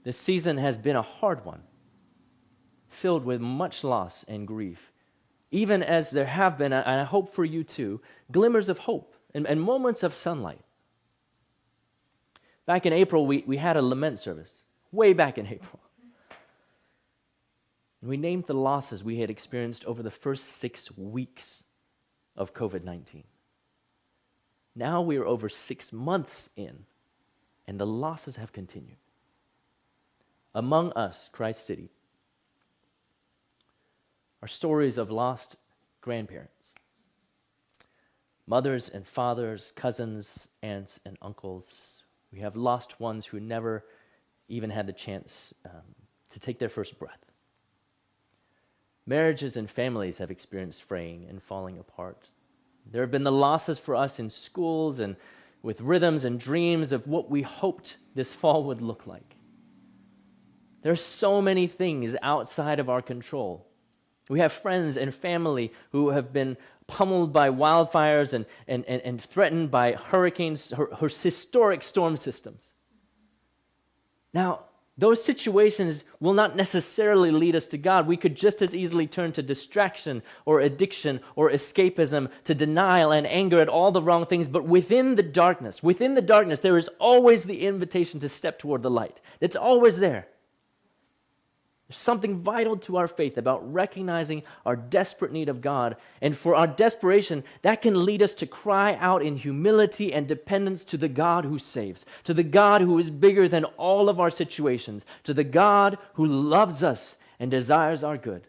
This season has been a hard one, filled with much loss and grief, even as there have been, and I hope for you too, glimmers of hope and moments of sunlight. Back in April, we had a lament service, way back in April. And we named the losses we had experienced over the first 6 weeks of COVID-19. Now we are over 6 months in, and the losses have continued. Among us, Christ City, are stories of lost grandparents, mothers and fathers, cousins, aunts and uncles. We have lost ones who never even had the chance to take their first breath. Marriages and families have experienced fraying and falling apart. There have been the losses for us in schools and with rhythms and dreams of what we hoped this fall would look like. There are so many things outside of our control. We have friends and family who have been pummeled by wildfires and threatened by hurricanes, historic storm systems. Now, those situations will not necessarily lead us to God. We could just as easily turn to distraction or addiction or escapism, to denial and anger at all the wrong things. But within the darkness, there is always the invitation to step toward the light. It's always there. There's something vital to our faith about recognizing our desperate need of God. And for our desperation, that can lead us to cry out in humility and dependence to the God who saves, to the God who is bigger than all of our situations, to the God who loves us and desires our good.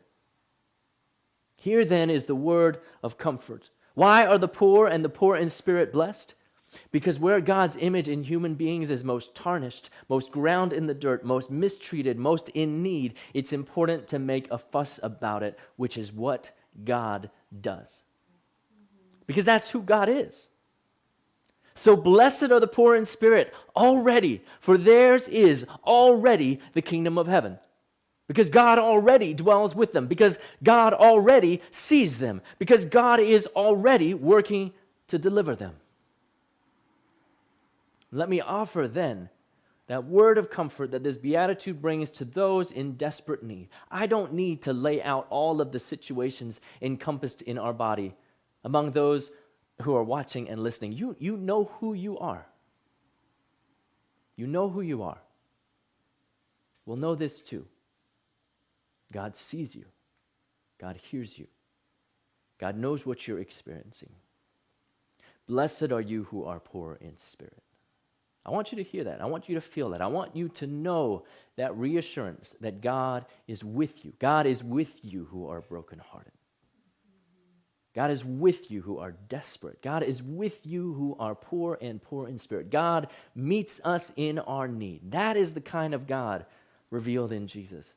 Here then is the word of comfort. Why are the poor and the poor in spirit blessed? Because where God's image in human beings is most tarnished, most ground in the dirt, most mistreated, most in need, it's important to make a fuss about it, which is what God does. Because that's who God is. So blessed are the poor in spirit already, for theirs is already the kingdom of heaven. Because God already dwells with them, because God already sees them, because God is already working to deliver them. Let me offer then that word of comfort that this beatitude brings to those in desperate need. I don't need to lay out all of the situations encompassed in our body among those who are watching and listening. You know who you are. You know who you are. Well, know this too. God sees you. God hears you. God knows what you're experiencing. Blessed are you who are poor in spirit. I want you to hear that. I want you to feel that. I want you to know that reassurance that God is with you. God is with you who are brokenhearted. God is with you who are desperate. God is with you who are poor and poor in spirit. God meets us in our need. That is the kind of God revealed in Jesus.